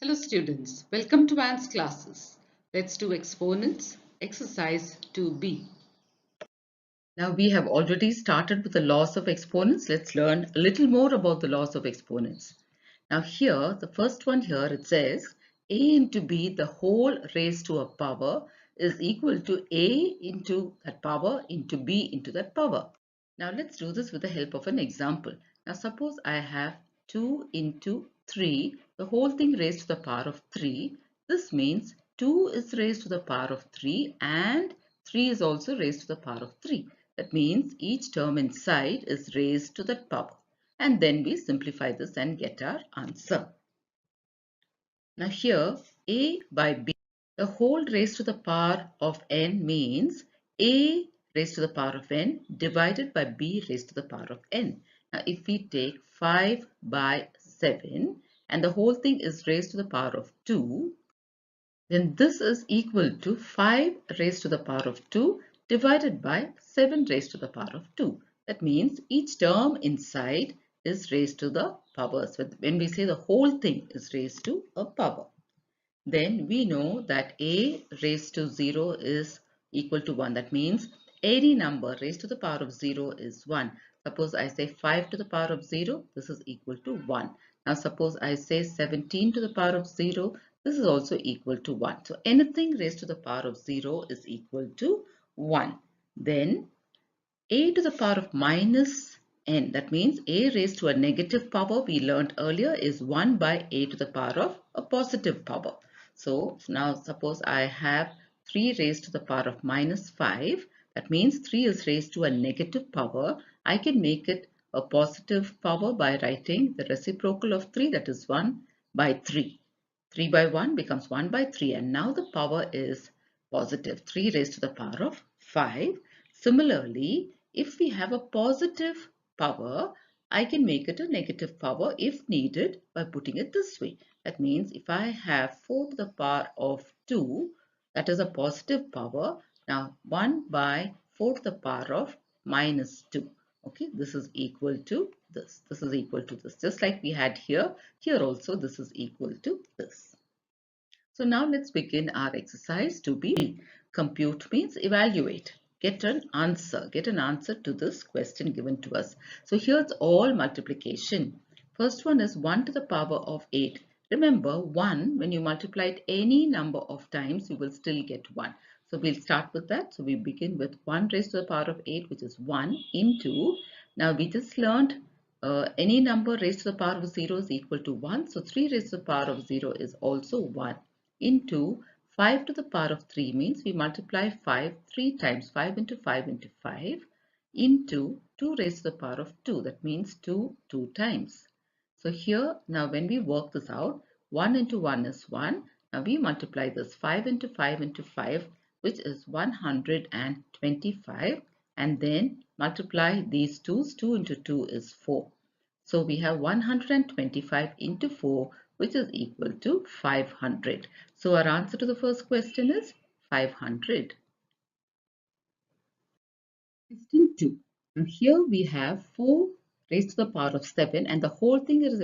Hello students, welcome to Anne's classes. Let's do exponents, exercise 2b. Now we have already started with the laws of exponents. Let's learn a little more about the laws of exponents. Now here, the first one here, it says a into b the whole raised to a power is equal to a into that power into b into that power. Now let's do this with the help of an example. Now suppose I have 2 into 3, the whole thing raised to the power of 3. This means 2 is raised to the power of 3 and 3 is also raised to the power of 3. That means each term inside is raised to that power. And then we simplify this and get our answer. Now here a by b, the whole raised to the power of n means a raised to the power of n divided by b raised to the power of n. Now if we take 5 by 7 and the whole thing is raised to the power of 2, then this is equal to 5 raised to the power of 2 divided by 7 raised to the power of 2. That means each term inside is raised to the powers. When we say the whole thing is raised to a power, then we know that a raised to 0 is equal to 1. That means any number raised to the power of 0 is 1. Suppose I say 5 to the power of 0, this is equal to 1. Now suppose I say 17 to the power of 0, this is also equal to 1. So anything raised to the power of 0 is equal to 1. Then a to the power of minus n, that means a raised to a negative power, we learned earlier, is 1 by a to the power of a positive power. So now suppose I have 3 raised to the power of minus 5. That means 3 is raised to a negative power. I can make it a positive power by writing the reciprocal of 3, that is 1 by 3. 3 by 1 becomes 1 by 3, and now the power is positive, 3 raised to the power of 5. Similarly, if we have a positive power, I can make it a negative power if needed by putting it this way. That means if I have 4 to the power of 2, that is a positive power. Now 1 by 4 to the power of minus 2. Okay, this is equal to this. This is equal to this. Just like we had here, here also this is equal to this. So now let's begin our exercise to be compute means evaluate. Get an answer to this question given to us. So here's all multiplication. First one is 1 to the power of 8. Remember 1, when you multiply it any number of times, you will still get 1. So we'll start with that. So we begin with 1 raised to the power of 8, which is 1 into, now we just learned any number raised to the power of 0 is equal to 1. So 3 raised to the power of 0 is also 1 into 5 to the power of 3 means we multiply 5 3 times, 5 into 5 into 5 into 2 raised to the power of 2. That means 2 times. So here now when we work this out, 1 into 1 is 1. Now we multiply this 5 into 5 into 5, which is 125, and then multiply these 2's. 2 into 2 is 4. So we have 125 into 4, which is equal to 500. So our answer to the first question is 500. Question 2. Now here we have 4 raised to the power of 7 and the whole thing is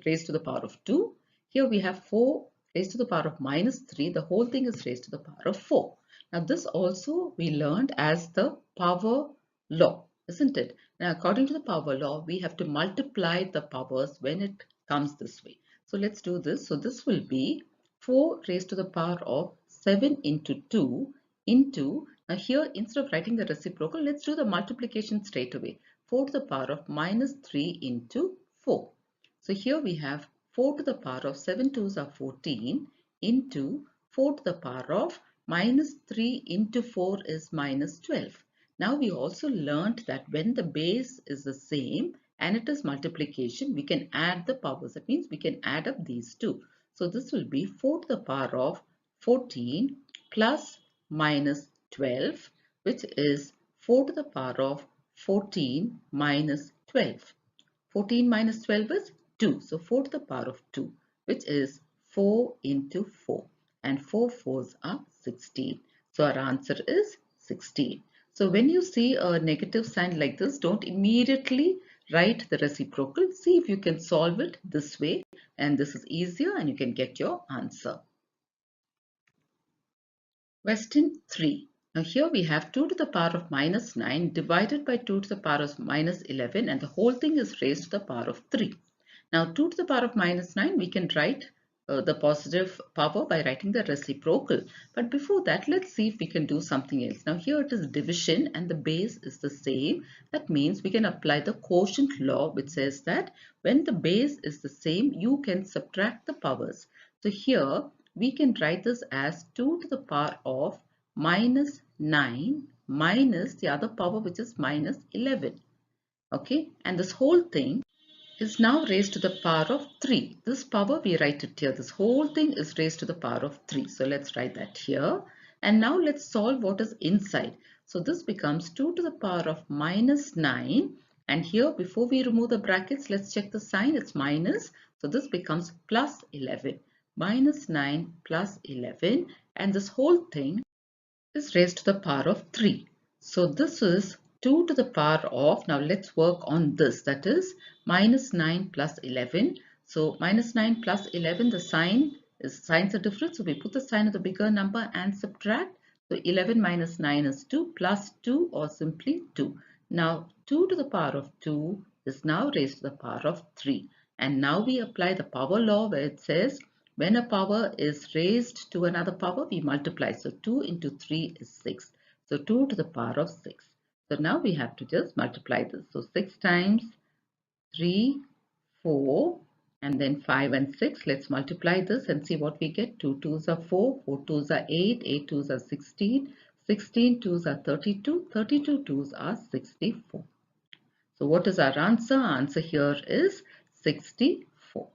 raised to the power of 2. Here we have 4 raised to the power of minus 3. The whole thing is raised to the power of 4. Now this also we learned as the power law, isn't it? Now according to the power law, we have to multiply the powers when it comes this way. So let's do this. So this will be 4 raised to the power of 7 into 2 into, now here instead of writing the reciprocal, let's do the multiplication straight away. 4 to the power of minus 3 into 4. So here we have 4 to the power of 7 2's are 14 into 4 to the power of minus 3 into 4 is minus 12. Now we also learned that when the base is the same and it is multiplication, we can add the powers. That means we can add up these two. So this will be 4 to the power of 14 plus minus 12, which is 4 to the power of 14 minus 12. 14 minus 12 is 2. So 4 to the power of 2, which is 4 into 4. And 4 4's are 16. So our answer is 16. So when you see a negative sign like this, don't immediately write the reciprocal. See if you can solve it this way, and this is easier and you can get your answer. Question 3. Now here we have 2 to the power of minus 9 divided by 2 to the power of minus 11, and the whole thing is raised to the power of 3. Now 2 to the power of minus 9, we can write the positive power by writing the reciprocal. But before that, let's see if we can do something else. Now here it is division and the base is the same. That means we can apply the quotient law, which says that when the base is the same, you can subtract the powers. So here we can write this as 2 to the power of minus 9 minus the other power, which is minus 11. Okay, and this whole thing is now raised to the power of 3. This power, we write it here. This whole thing is raised to the power of 3. So let's write that here. And now let's solve what is inside. So this becomes 2 to the power of minus 9. And here, before we remove the brackets, let's check the sign. It's minus. So this becomes plus 11. Minus 9 plus 11. And this whole thing is raised to the power of 3. So this is 2 to the power of, now let's work on this, that is minus 9 plus 11. So minus 9 plus 11, the signs are different. So we put the sign of the bigger number and subtract. So 11 minus 9 is 2 plus 2 or simply 2. Now 2 to the power of 2 is now raised to the power of 3. And now we apply the power law where it says when a power is raised to another power, we multiply. So 2 into 3 is 6. So 2 to the power of 6. So now we have to just multiply this. So 6 times 3, 4, and then 5 and 6. Let's multiply this and see what we get. 2 twos are 4, 4 twos are 8, 8 twos are 16, 16 twos are 32, 32 twos are 64. So what is our answer? Our answer here is 64.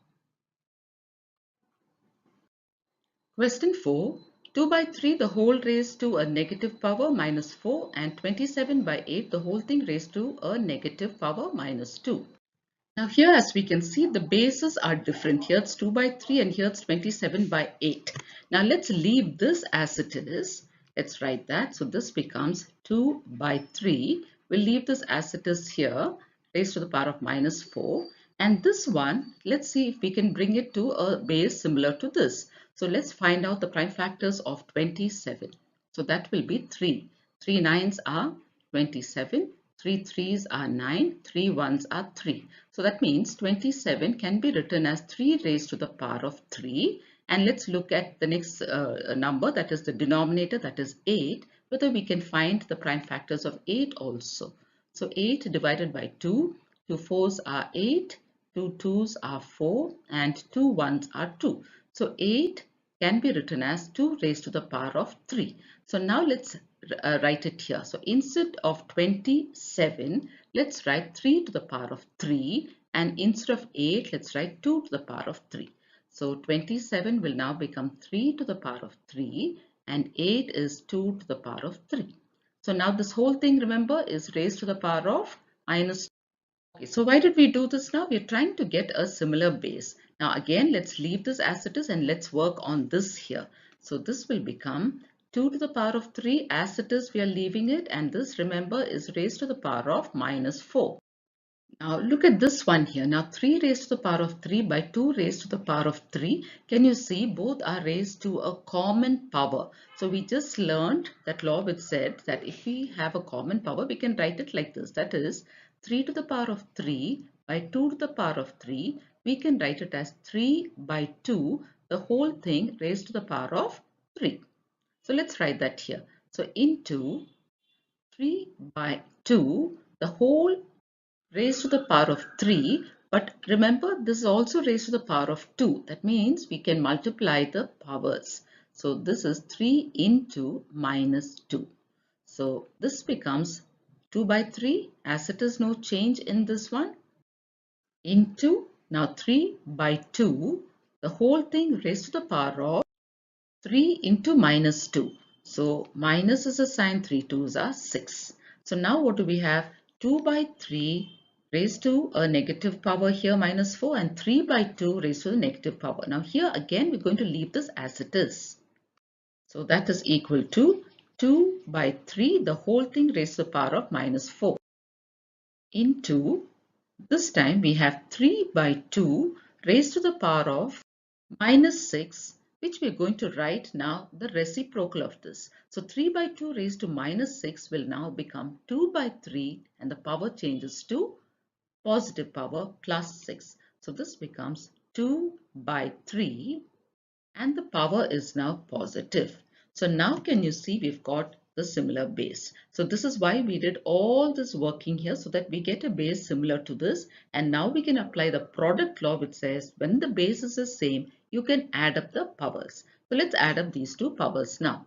Question 4. 2 by 3 the whole raised to a negative power minus 4 and 27 by 8 the whole thing raised to a negative power minus 2. Now here as we can see the bases are different. Here it's 2 by 3 and here it's 27 by 8. Now let's leave this as it is. Let's write that. So this becomes 2 by 3. We'll leave this as it is here, raised to the power of minus 4. And this one, let's see if we can bring it to a base similar to this. So let's find out the prime factors of 27. So that will be 3. 3 nines are 27. 3 threes are 9, 3 ones are 3. So that means 27 can be written as 3 raised to the power of 3. And let's look at the next number, that is the denominator, that is 8, whether we can find the prime factors of 8 also. So 8 divided by 2, 2 fours are 8, 2 twos are 4, and 2 ones are 2. So 8 can be written as 2 raised to the power of 3. So now let's write it here. So instead of 27, let's write 3 to the power of 3, and instead of 8, let's write 2 to the power of 3. So 27 will now become 3 to the power of 3, and 8 is 2 to the power of 3. So now this whole thing, remember, is raised to the power of minus 2. Okay, so why did we do this now? We're trying to get a similar base. Now again, let's leave this as it is and let's work on this here. So this will become 2 to the power of 3 as it is, we are leaving it, and this, remember, is raised to the power of minus 4. Now look at this one here. Now 3 raised to the power of 3 by 2 raised to the power of 3. Can you see both are raised to a common power? So we just learned that law which said that if we have a common power, we can write it like this. That is 3 to the power of 3 by 2 to the power of 3. We can write it as 3 by 2, the whole thing raised to the power of 3. So let's write that here. So into 3 by 2, the whole raised to the power of 3, but remember this is also raised to the power of 2. That means we can multiply the powers. So this is 3 into minus 2. So this becomes 2 by 3, as it is no change in this one, into now 3 by 2, the whole thing raised to the power of 3 into minus 2. So minus is a sign, 3 twos are 6. So now what do we have? 2 by 3 raised to a negative power here, minus 4, and 3 by 2 raised to the negative power. Now here again, we're going to leave this as it is. So that is equal to 2 by 3, the whole thing raised to the power of minus 4, into This time we have 3 by 2 raised to the power of minus 6, which we are going to write now the reciprocal of this. So 3 by 2 raised to minus 6 will now become 2 by 3, and the power changes to positive power plus 6. So this becomes 2 by 3, and the power is now positive. So now can you see we've got the similar base. So this is why we did all this working here, so that we get a base similar to this. And now we can apply the product law, which says when the base is the same, you can add up the powers. So let's add up these two powers now.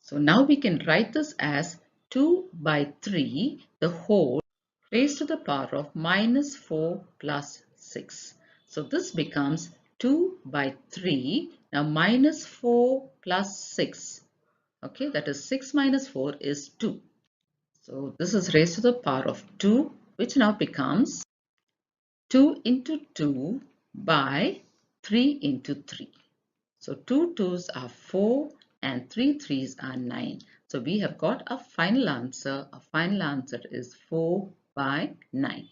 So now we can write this as 2 by 3 the whole raised to the power of minus 4 plus 6. So this becomes 2 by 3. Now minus 4 plus 6. Okay, that is 6 minus 4 is 2. So this is raised to the power of 2, which now becomes 2 into 2 by 3 into 3. So 2 2s are 4 and 3 3s are 9. So we have got a final answer. A final answer is 4 by 9.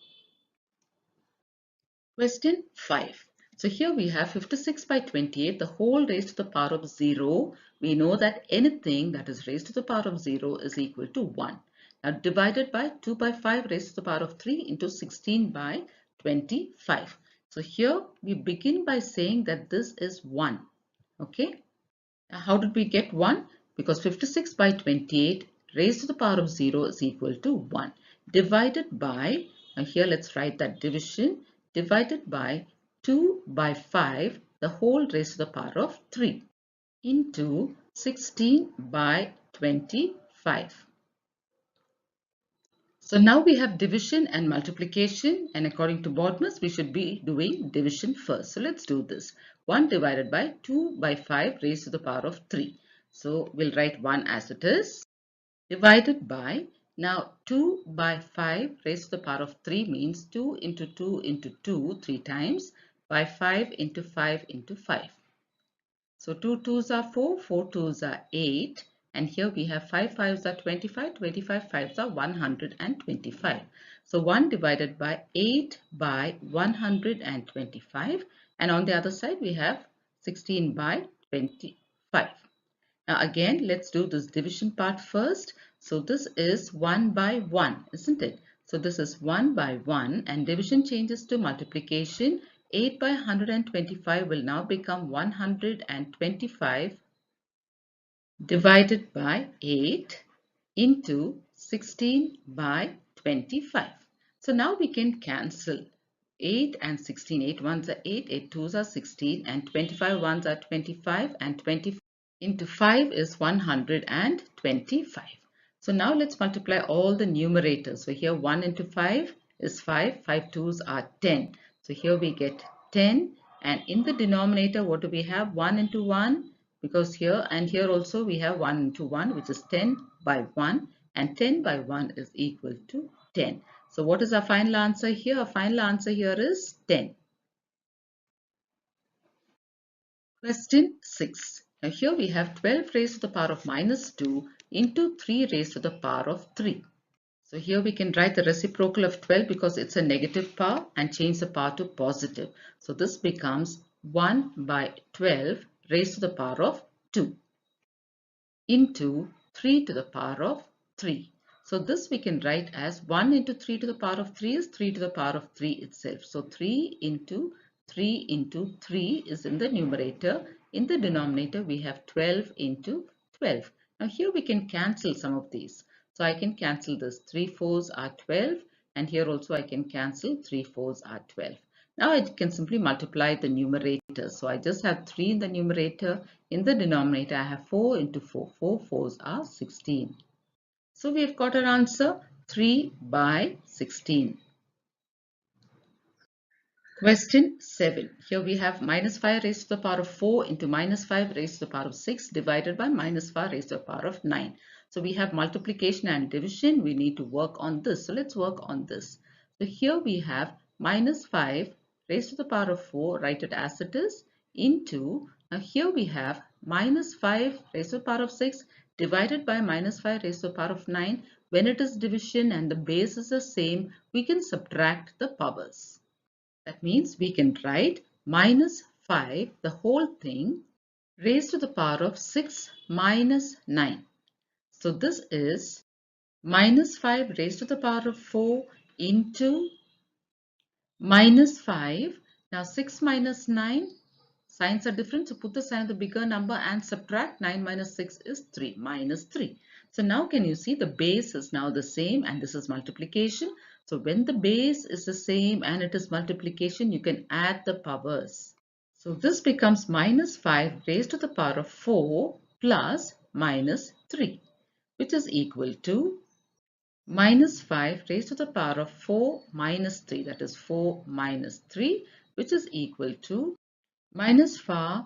Question 5. So here we have 56 by 28, the whole raised to the power of 0. We know that anything that is raised to the power of 0 is equal to 1. Now divided by 2 by 5 raised to the power of 3 into 16 by 25. So here we begin by saying that this is 1. Okay. How did we get 1? Because 56 by 28 raised to the power of 0 is equal to 1. Divided by, now here let's write that division, divided by 2 by 5, the whole raised to the power of 3, into 16 by 25. So now we have division and multiplication, and according to Bodmer's, we should be doing division first. So let's do this. 1 divided by 2 by 5 raised to the power of 3. So we'll write 1 as it is, divided by, now 2 by 5 raised to the power of 3 means 2 into 2 into 2 3 times, by 5 into 5 into 5. So 2 2s are 4, 4 2s are 8, and here we have 5 5s are 25, 25 5s are 125. So 1 divided by 8 by 125, and on the other side we have 16 by 25. Now again, let's do this division part first. So this is 1 by 1, isn't it? So this is 1 by 1, and division changes to multiplication. 8 by 125 will now become 125 divided by 8 into 16 by 25. So now we can cancel 8 and 16. 8 ones are 8, 8 twos are 16, and 25 ones are 25, and 25 into 5 is 125. So now let's multiply all the numerators. So here 1 into 5 is 5, 5 twos are 10. So here we get 10, and in the denominator what do we have? 1 into 1, because here and here also we have 1 into 1, which is 10 by 1, and 10 by 1 is equal to 10. So what is our final answer here? Our final answer here is 10. Question 6. Now here we have 12 raised to the power of minus 2 into 3 raised to the power of 3. So here we can write the reciprocal of 12 because it's a negative power, and change the power to positive. So this becomes 1 by 12 raised to the power of 2 into 3 to the power of 3. So this we can write as 1 into 3 to the power of 3 is 3 to the power of 3 itself. So 3 into 3 is in the numerator. In the denominator we have 12 into 12. Now here we can cancel some of these. So I can cancel this. 3 fours are 12, and here also I can cancel 3 fours are 12. Now I can simply multiply the numerator. So I just have 3 in the numerator. In the denominator, I have 4 into 4. 4 fours are 16. So we have got our answer 3 by 16. Question 7. Here we have minus 5 raised to the power of 4 into minus 5 raised to the power of 6 divided by minus 5 raised to the power of 9. So we have multiplication and division. We need to work on this. So let's work on this. So here we have minus 5 raised to the power of 4, write it as it is, into, now here we have minus 5 raised to the power of 6 divided by minus 5 raised to the power of 9. when it is division and the base is the same, we can subtract the powers. That means we can write minus 5, the whole thing, raised to the power of 6 minus 9. So this is minus 5 raised to the power of 4 into minus 5. Now 6 minus 9, signs are different. So put the sign of the bigger number and subtract. 9 minus 6 is 3, minus 3. So now can you see the base is now the same and this is multiplication. So when the base is the same and it is multiplication, you can add the powers. So this becomes minus 5 raised to the power of 4 plus minus 3, which is equal to minus 5 raised to the power of 4 minus 3, that is 4 minus 3, which is equal to minus 5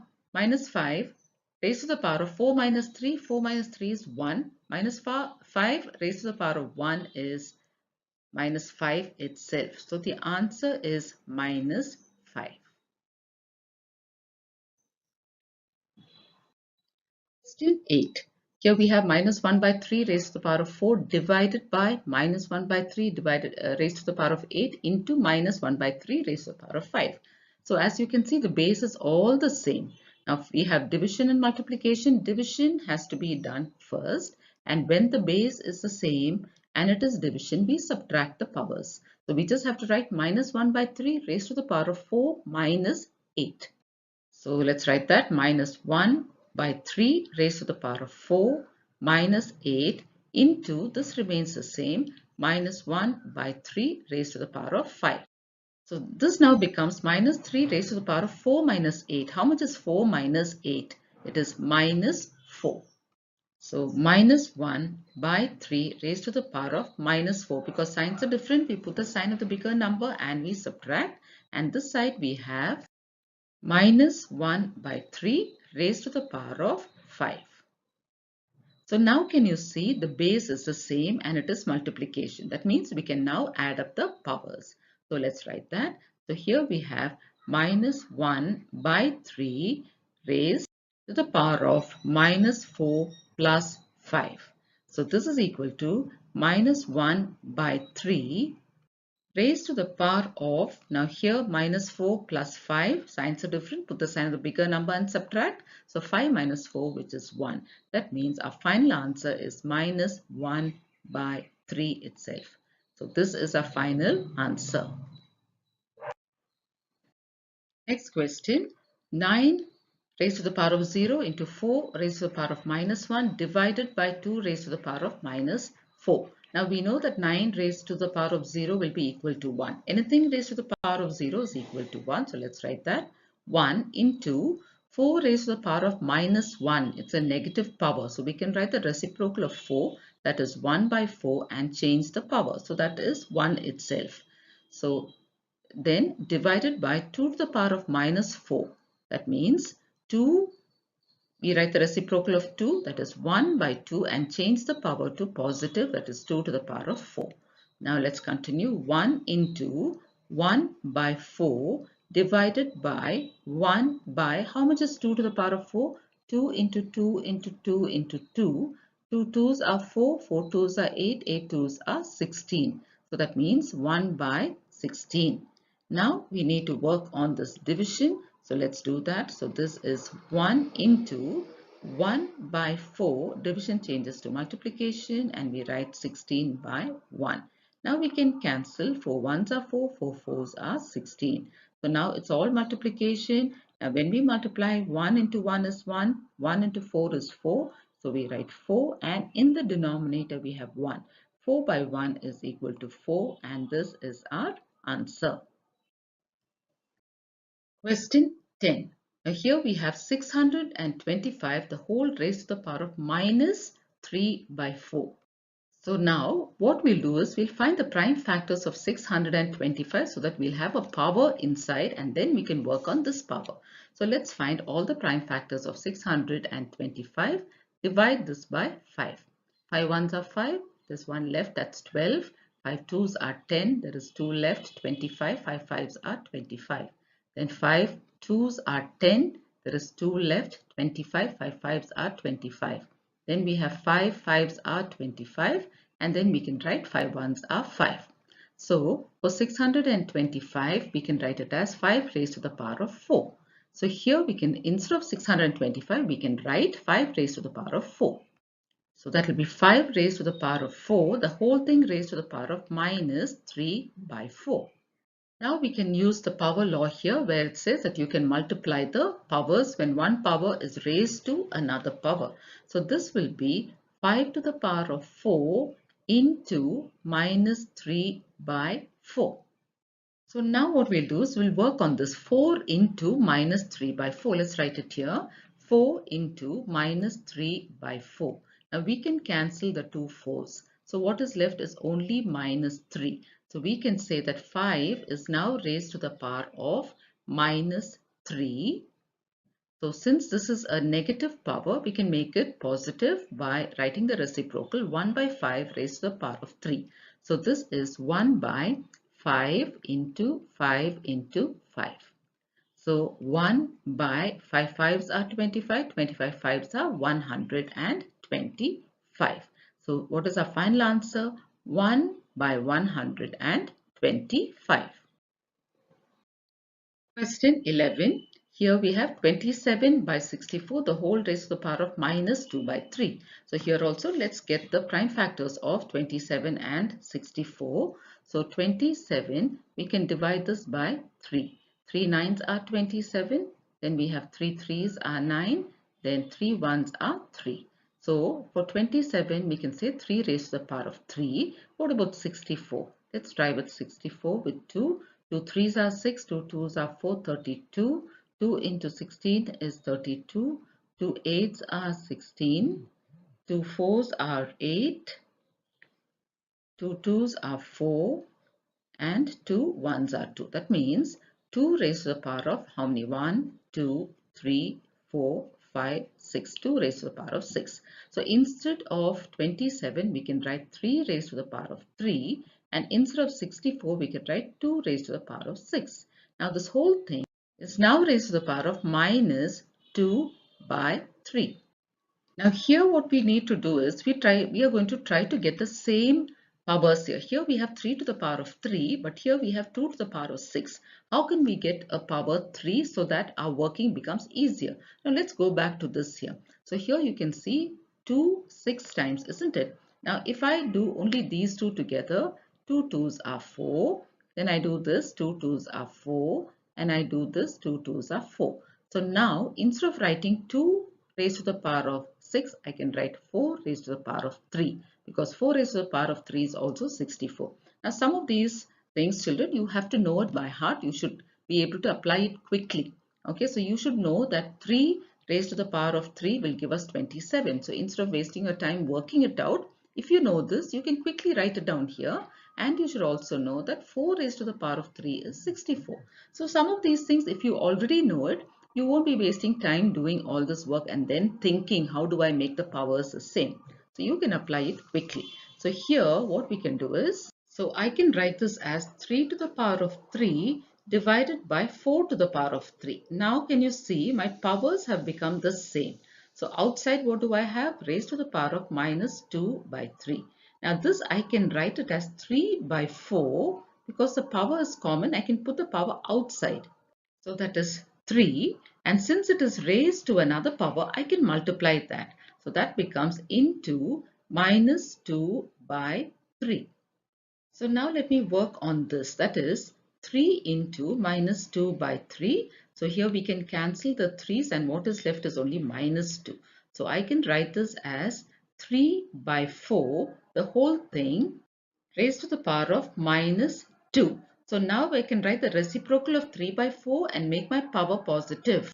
raised to the power of 4 minus 3. 4 minus 3 is 1. Minus 5 raised to the power of 1 is minus 5 itself. So the answer is minus 5. Question 8. Here we have minus 1 by 3 raised to the power of 4 divided by minus 1 by 3 raised to the power of 8 into minus 1 by 3 raised to the power of 5. So as you can see, the base is all the same. Now we have division and multiplication. Division has to be done first, and when the base is the same and it is division, we subtract the powers. So we just have to write minus 1 by 3 raised to the power of 4 minus 8. So let's write that minus 1 by 3 raised to the power of 4 minus 8 into, this remains the same, minus 1 by 3 raised to the power of 5. So this now becomes minus 3 raised to the power of 4 minus 8. How much is 4 minus 8? It is minus 4. So minus 1 by 3 raised to the power of minus 4. Because signs are different, we put the sign of the bigger number and we subtract. And this side we have minus 1 by 3 raised to the power of 5. So now can you see the base is the same and it is multiplication. That means we can now add up the powers. So let's write that. So here we have minus 1 by 3 raised to the power of minus 4 plus 5. So this is equal to minus 1 by 3 raised to the power of, now here minus 4 plus 5, signs are different, put the sign of the bigger number and subtract. So 5 minus 4, which is 1. That means our final answer is minus 1 by 3 itself. So this is our final answer. Next question, 9 raised to the power of 0 into 4 raised to the power of minus 1 divided by 2 raised to the power of minus 4. Now we know that 9 raised to the power of 0 will be equal to 1. Anything raised to the power of 0 is equal to 1. So let's write that. 1 into 4 raised to the power of minus 1. It's a negative power. So we can write the reciprocal of 4, that is 1 by 4, and change the power. So that is 1 itself. So then divided by 2 to the power of minus 4. That means 2, we write the reciprocal of 2, that is 1 by 2, and change the power to positive, that is 2 to the power of 4. Now let's continue. 1 into 1 by 4 divided by 1 by, how much is 2 to the power of 4? 2 into 2 into 2 into 2. 2 2s are 4, 4 2s are 8, 8 2s are 16. So that means 1 by 16. Now we need to work on this division. So let's do that. So this is 1 into 1 by 4. Division changes to multiplication and we write 16 by 1. Now we can cancel. 4 1s are 4, 4 4s are 16. So now it's all multiplication. Now when we multiply, 1 into 1 is 1, 1 into 4 is 4. So we write 4 and in the denominator we have 1. 4 by 1 is equal to 4 and this is our answer. Question 10. Now here we have 625, the whole raised to the power of minus 3 by 4. So now what we'll do is we'll find the prime factors of 625 so that we'll have a power inside and then we can work on this power. So let's find all the prime factors of 625. Divide this by 5. 5 ones are 5. There's 1 left, that's 12. 5 twos are 10. There is 2 left, 25. 5 fives are 25. Then 5 twos are 10. There is 2 left, 25. 5 fives are 25. Then we have 5 fives are 25. and then we can write 5 ones are 5. So for 625, we can write it as 5 raised to the power of 4. So here we can, instead of 625, we can write 5 raised to the power of 4. So that will be 5 raised to the power of 4, the whole thing raised to the power of minus 3 by 4. Now we can use the power law here where it says that you can multiply the powers when one power is raised to another power. So this will be 5 to the power of 4 into minus 3 by 4. So now what we'll do is we'll work on this 4 into minus 3 by 4. Let's write it here. 4 into minus 3 by 4. Now we can cancel the two 4's. So what is left is only minus 3. So we can say that 5 is now raised to the power of minus 3. So since this is a negative power, we can make it positive by writing the reciprocal 1 by 5 raised to the power of 3. So this is 1 by 5 into 5 into 5. So 1 by 5 fives are 25, 25 fives are 125. So what is our final answer? 1 by 125. Question 11. Here we have 27 by 64, the whole raised to the power of minus 2 by 3. So here also let's get the prime factors of 27 and 64. So 27, we can divide this by 3. 3 nines are 27, then we have 3 threes are 9, then 3 ones are 3. So for 27, we can say 3 raised to the power of 3. What about 64? Let's try with 64 with 2. 2 threes are 6, 2 twos are 4, 32. 2 into 16 is 32. 2 eights are 16. 2 fours are 8. 2 twos are 4. And 2 ones are 2. That means 2 raised to the power of how many? 1, 2, 3, 4, 5, 6. 2 raised to the power of 6. So instead of 27, we can write 3 raised to the power of 3. And instead of 64, we can write 2 raised to the power of 6. Now this whole thing is now raised to the power of minus 2 by 3. Now here what we need to do is we are going to try to get the same powers here. Here we have 3 to the power of 3, but here we have 2 to the power of 6. How can we get a power 3 so that our working becomes easier? Now let's go back to this here. So here you can see 2 6 times, isn't it? Now if I do only these two together, 2 twos are 4. Then I do this, 2 twos are 4. And I do this, 2 twos are 4. So now instead of writing 2 raised to the power of 6, I can write 4 raised to the power of 3 because 4 raised to the power of 3 is also 64. Now some of these things, children, you have to know it by heart. You should be able to apply it quickly. Okay, so you should know that 3 raised to the power of 3 will give us 27. So instead of wasting your time working it out, if you know this, you can quickly write it down here. And you should also know that 4 raised to the power of 3 is 64. So some of these things, if you already know it, you won't be wasting time doing all this work and then thinking, how do I make the powers the same? So you can apply it quickly. So here what we can do is, so I can write this as 3 to the power of 3 divided by 4 to the power of 3. Now can you see my powers have become the same. So outside what do I have? Raised to the power of minus 2 by 3. Now this I can write it as 3 by 4 because the power is common. I can put the power outside. So that is 3, and since it is raised to another power, I can multiply that. So that becomes into minus 2 by 3. So now let me work on this. That is 3 into minus 2 by 3. So here we can cancel the 3's and what is left is only minus 2. So I can write this as 3 by 4, the whole thing raised to the power of minus 2. So now I can write the reciprocal of 3 by 4 and make my power positive.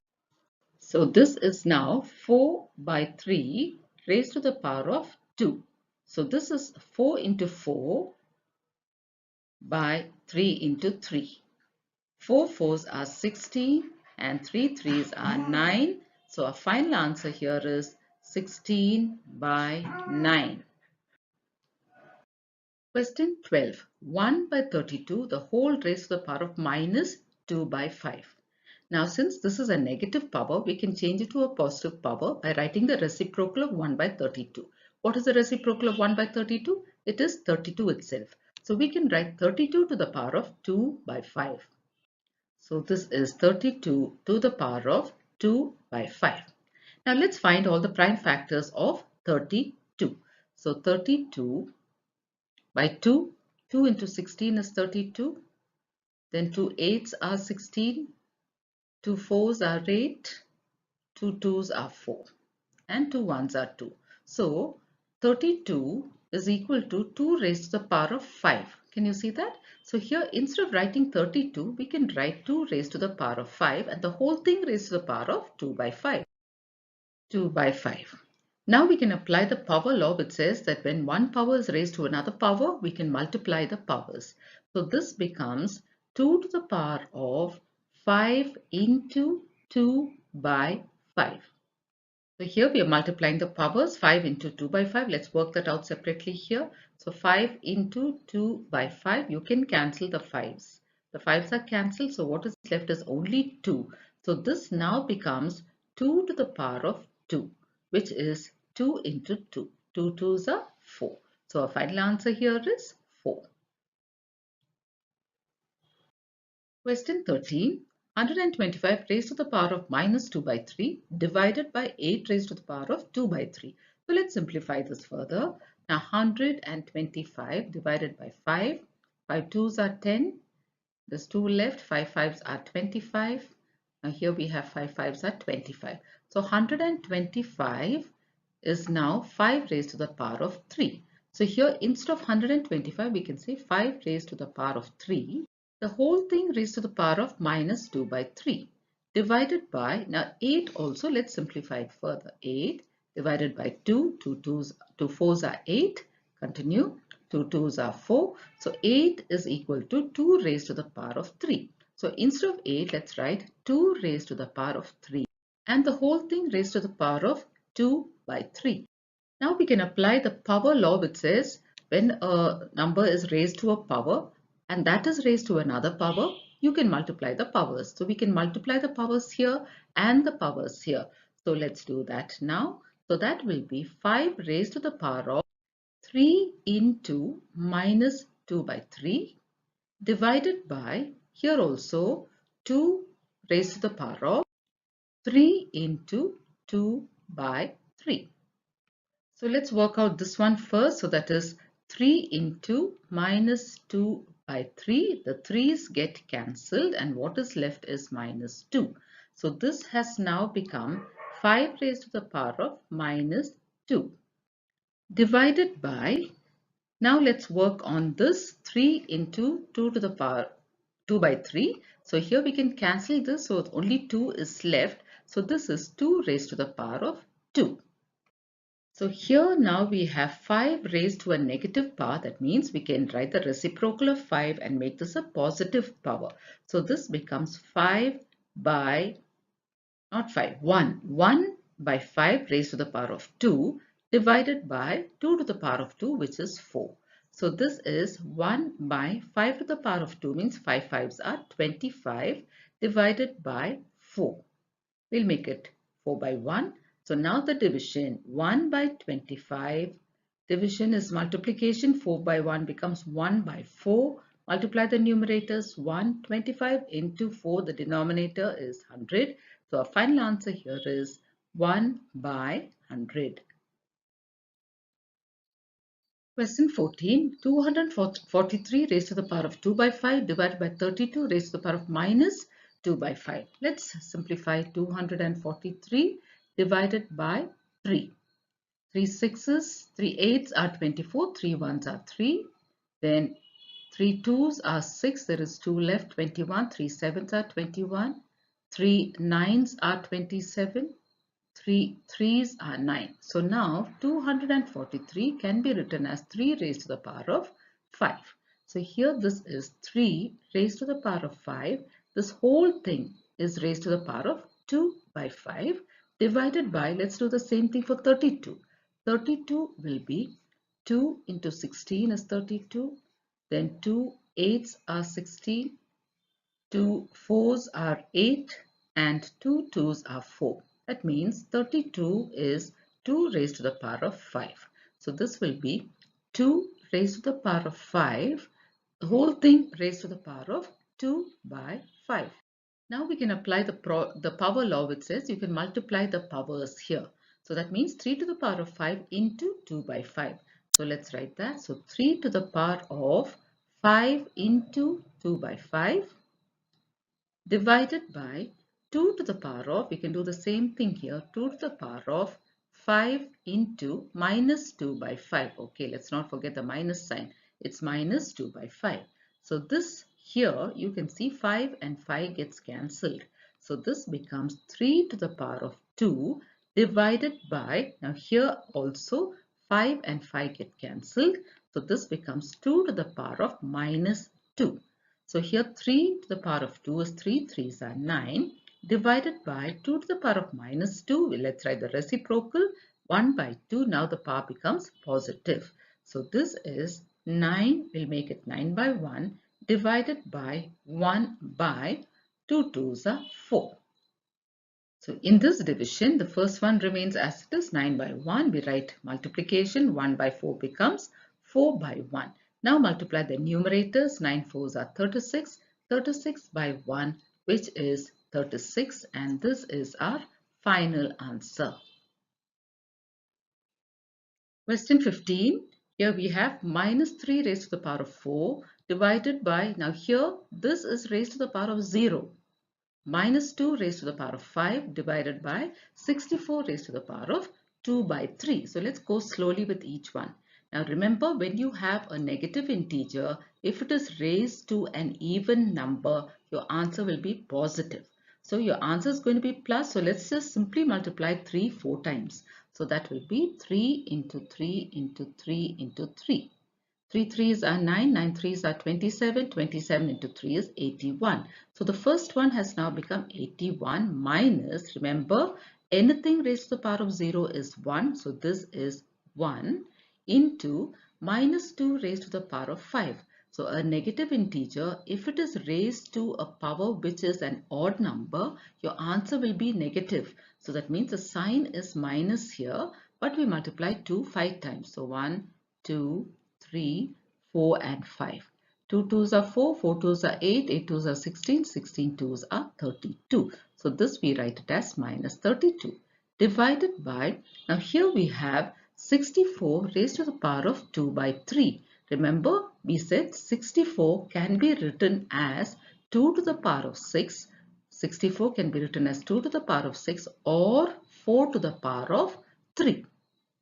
So this is now 4 by 3 raised to the power of 2. So this is 4 into 4 by 3 into 3. 4 fours are 16 and 3 threes are 9. So our final answer here is 16 by 9. Question 12. 1 by 32, the whole raised to the power of minus 2 by 5. Now since this is a negative power, we can change it to a positive power by writing the reciprocal of 1 by 32. What is the reciprocal of 1 by 32? it is 32 itself. So we can write 32 to the power of 2 by 5. So this is 32 to the power of 2 by 5. Now let's find all the prime factors of 32. So 32 by 2, 2 into 16 is 32. Then 2 8s are 16, 2 4s are 8, 2 2s are 4, and 2 1s are 2. So 32 is equal to 2 raised to the power of 5. Can you see that? So here instead of writing 32, we can write 2 raised to the power of 5 and the whole thing raised to the power of 2 by 5. 2 by 5. Now we can apply the power law which says that when one power is raised to another power, we can multiply the powers. So this becomes 2 to the power of 5 into 2 by 5. So here we are multiplying the powers 5 into 2 by 5. Let's work that out separately here. So 5 into 2 by 5, you can cancel the 5s. The 5s are cancelled, so what is left is only 2. So this now becomes 2 to the power of 2, which is 2 into 2. 2 2s are 4. So our final answer here is 4. Question 13. 125 raised to the power of minus 2 by 3 divided by 8 raised to the power of 2 by 3. So let's simplify this further. Now 125 divided by 5. 5 2s are 10. There's 2 left. 5 5s are 25. Now here we have 5 5s are 25. So 125 is now 5 raised to the power of 3. So here instead of 125 we can say 5 raised to the power of 3. The whole thing raised to the power of minus 2 by 3 divided by, now 8 also, let's simplify it further. 8 divided by 2, 2 4s are 8, continue, 2 2s are 4. So 8 is equal to 2 raised to the power of 3. So instead of 8, let's write 2 raised to the power of 3 and the whole thing raised to the power of 2 by 3. Now we can apply the power law which says when a number is raised to a power and that is raised to another power, you can multiply the powers. So we can multiply the powers here and the powers here. So let's do that now. So that will be 5 raised to the power of 3 into minus 2 by 3 divided by, here also, 2 raised to the power of 3 into 2 by 3. So let's work out this one first. So that is 3 into minus 2 by 3. The 3's get cancelled and what is left is minus 2. So this has now become 5 raised to the power of minus 2 divided by, now let's work on this 3 into 2 to the power 2 by 3. So here we can cancel this, so only 2 is left. So this is 2 raised to the power of 2. So here now we have 5 raised to a negative power. That means we can write the reciprocal of 5 and make this a positive power. So this becomes 5 by, not 5, 1. 1 by 5 raised to the power of 2 divided by 2 to the power of 2, which is 4. So this is 1 by 5 to the power of 2 means 5 5s are 25 divided by 4. We'll make it 4 by 1. So now the division 1 by 25. Division is multiplication. 4 by 1 becomes 1 by 4. Multiply the numerators. 125 into 4. The denominator is 100. So our final answer here is 1 by 100. Question 14. 243 raised to the power of 2 by 5 divided by 32 raised to the power of minus 2 by 5. Let's simplify 243 divided by 3. 3 6s, 3 8s are 24, 3 1s are 3. Then 3 2s are 6, there is 2 left, 21, 3 7s are 21, 3 9s are 27. 3 3's are 9. So now 243 can be written as 3 raised to the power of 5. So here this is 3 raised to the power of 5. This whole thing is raised to the power of 2 by 5 divided by, let's do the same thing for 32. 32 will be 2 into 16 is 32. Then 2 8's are 16. 2 4's are 8 and 2 2's are 4. That means 32 is 2 raised to the power of 5. So this will be 2 raised to the power of 5, the whole thing raised to the power of 2 by 5. Now we can apply the power law, which says you can multiply the powers here. So that means 3 to the power of 5 into 2 by 5. So let's write that. So 3 to the power of 5 into 2 by 5 divided by 2 to the power of, we can do the same thing here, 2 to the power of 5 into minus 2 by 5. Okay, let's not forget the minus sign. It's minus 2 by 5. So this here, you can see 5 and 5 gets cancelled. So this becomes 3 to the power of 2 divided by, now here also 5 and 5 get cancelled. So this becomes 2 to the power of minus 2. So here 3 to the power of 2 is 3 3s are 9 divided by 2 to the power of minus 2. Let's write the reciprocal 1 by 2. Now the power becomes positive. So this is 9, we'll make it 9 by 1 divided by 1 by 2 2s are 4. So in this division, the first one remains as it is 9 by 1. We write multiplication 1 by 4 becomes 4 by 1. Now multiply the numerators. 9 fours are 36. 36 by 1, which is 36, and this is our final answer. Question 15. Here we have minus 3 raised to the power of 4 divided by, now here this is raised to the power of 0. Minus 2 raised to the power of 5 divided by 64 raised to the power of 2 by 3. So let's go slowly with each one. Now remember, when you have a negative integer, if it is raised to an even number, your answer will be positive. So your answer is going to be plus. So let's just simply multiply 3 4 times. So that will be 3 into 3 into 3 into 3. 3 threes are 9, 9 threes are 27, 27 into 3 is 81. So the first one has now become 81 minus, remember, anything raised to the power of 0 is 1. So this is 1 into minus 2 raised to the power of 5. So a negative integer, if it is raised to a power which is an odd number, your answer will be negative. So that means the sign is minus here, but we multiply 2 5 times. So 1, 2, 3, 4 and 5. 2 twos are 4, 4 twos are 8, 8 twos are 16, 16 twos are 32. So this we write it as minus 32 divided by, now here we have 64 raised to the power of 2 by 3. Remember, we said 64 can be written as 2 to the power of 6. 64 can be written as 2 to the power of 6 or 4 to the power of 3.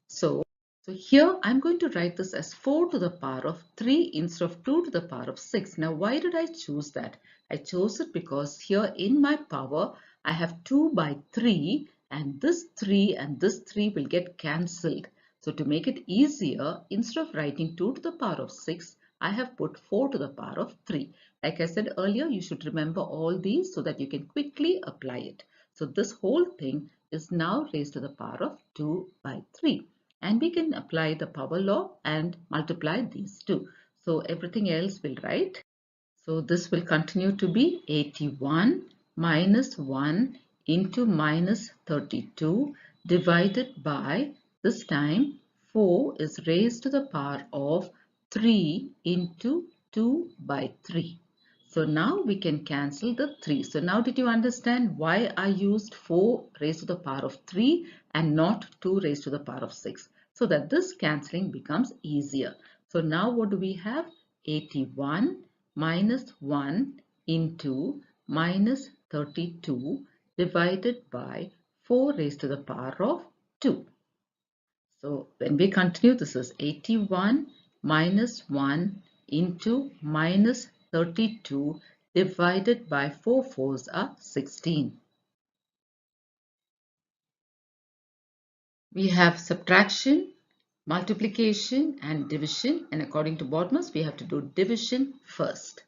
So here I'm going to write this as 4 to the power of 3 instead of 2 to the power of 6. Now why did I choose that? I chose it because here in my power I have 2 by 3 and this 3 and this 3 will get cancelled. So to make it easier, instead of writing 2 to the power of 6, I have put 4 to the power of 3. Like I said earlier, you should remember all these so that you can quickly apply it. So this whole thing is now raised to the power of 2 by 3. And we can apply the power law and multiply these two. So everything else will write. So this will continue to be 81 minus 1 into minus 32 divided by, this time 4 is raised to the power of 3 into 2 by 3. So now we can cancel the 3. So now did you understand why I used 4 raised to the power of 3 and not 2 raised to the power of 6? So that this cancelling becomes easier. So now what do we have? 81 minus 1 into minus 32 divided by 4 raised to the power of 2. So when we continue, this is 81 minus 1 into minus 32 divided by 4 fours are 16. We have subtraction, multiplication and division, and according to Bodmer's, we have to do division first.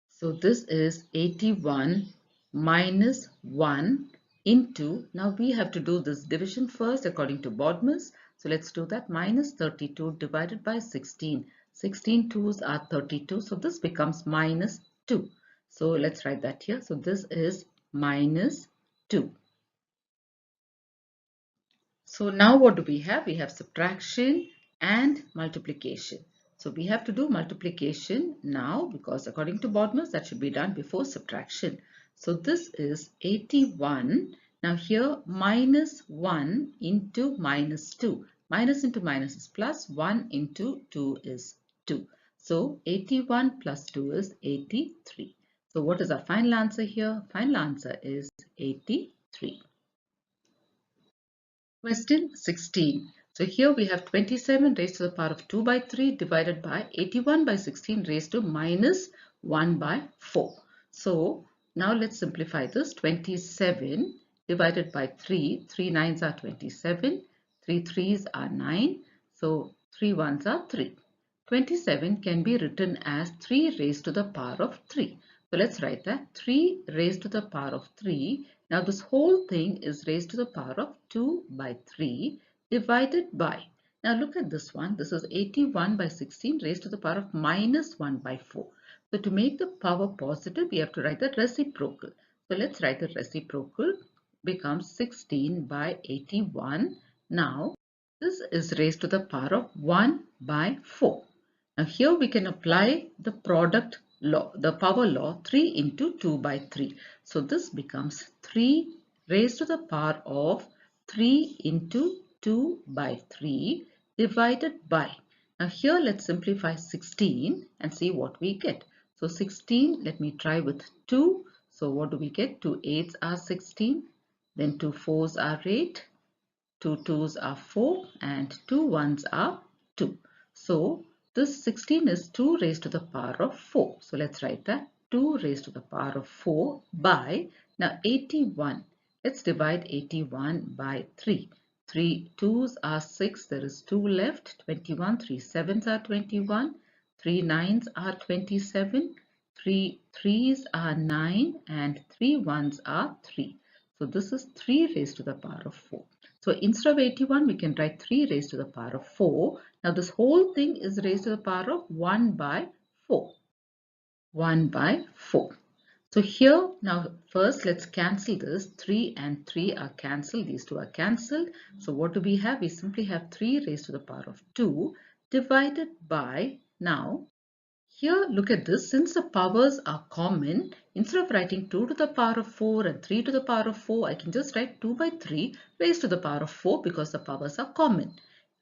So this is 81 minus 1 into, now we have to do this division first according to Bodmer's. So let's do that. Minus 32 divided by 16. 16 twos are 32. So this becomes minus 2. So let's write that here. So this is minus 2. So now what do we have? We have subtraction and multiplication. So we have to do multiplication now because according to Bodmer's that should be done before subtraction. So this is 81. Now here minus 1 into minus 2. Minus into minus is plus, 1 into 2 is 2. So 81 plus 2 is 83. So what is our final answer here? Final answer is 83. Question 16. So here we have 27 raised to the power of 2 by 3 divided by 81 by 16 raised to minus 1 by 4. So now let's simplify this. 27 divided by 3. 3 nines are 27. 3 threes are 9. So 3 ones are 3. 27 can be written as 3 raised to the power of 3. So let's write that 3 raised to the power of 3. Now this whole thing is raised to the power of 2 by 3 divided by. Now look at this one. This is 81 by 16 raised to the power of minus 1 by 4. So to make the power positive, we have to write the reciprocal. So let's write the reciprocal becomes 16 by 81. Now this is raised to the power of 1 by 4. Now here we can apply the product law, the power law 3 into 2 by 3. So this becomes 3 raised to the power of 3 into 2 by 3 divided by. Now here let's simplify 16 and see what we get. So 16, let me try with 2. So what do we get? 2 8s are 16, then 2 4s are 8. 2 2s are 4 and 2 1s are 2. So this 16 is 2 raised to the power of 4. So let's write that 2 raised to the power of 4 by, now 81. Let's divide 81 by 3. 3 2s are 6, there is 2 left, 21, 3 7s are 21, 3 9s are 27, 3 3s are 9 and 3 1s are 3. So this is 3 raised to the power of 4. So instead of 81, we can write 3 raised to the power of 4. Now this whole thing is raised to the power of 1 by 4. 1 by 4. So here, now first let's cancel this. 3 and 3 are cancelled. These two are cancelled. So what do we have? We simply have 3 raised to the power of 2 divided by, now here, look at this. Since the powers are common, instead of writing 2 to the power of 4 and 3 to the power of 4, I can just write 2 by 3 raised to the power of 4 because the powers are common.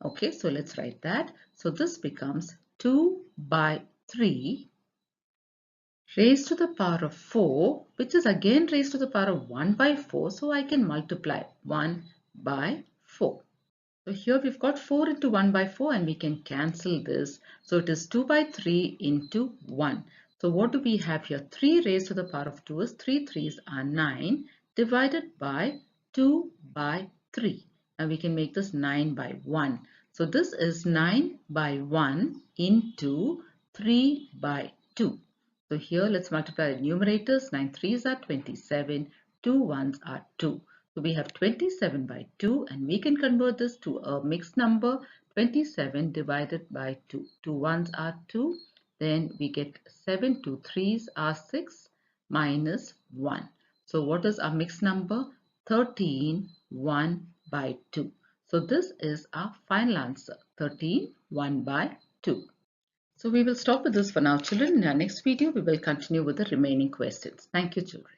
Okay, so let's write that. So this becomes 2 by 3 raised to the power of 4, which is again raised to the power of 1 by 4. So I can multiply 1 by 4. So here we've got 4 into 1 by 4 and we can cancel this. So it is 2 by 3 into 1. So what do we have here? 3 raised to the power of 2 is 3 3s are 9 divided by 2 by 3. And we can make this 9 by 1. So this is 9 by 1 into 3 by 2. So here let's multiply the numerators. 9 3s are 27, 2 1s are 2. So we have 27 by 2 and we can convert this to a mixed number. 27 divided by 2. 2 1s are 2. Then we get 7 2 3s are 6 minus 1. So what is our mixed number? 13 1 by 2. So this is our final answer. 13 1 by 2. So we will stop with this for now, children. In our next video, we will continue with the remaining questions. Thank you, children.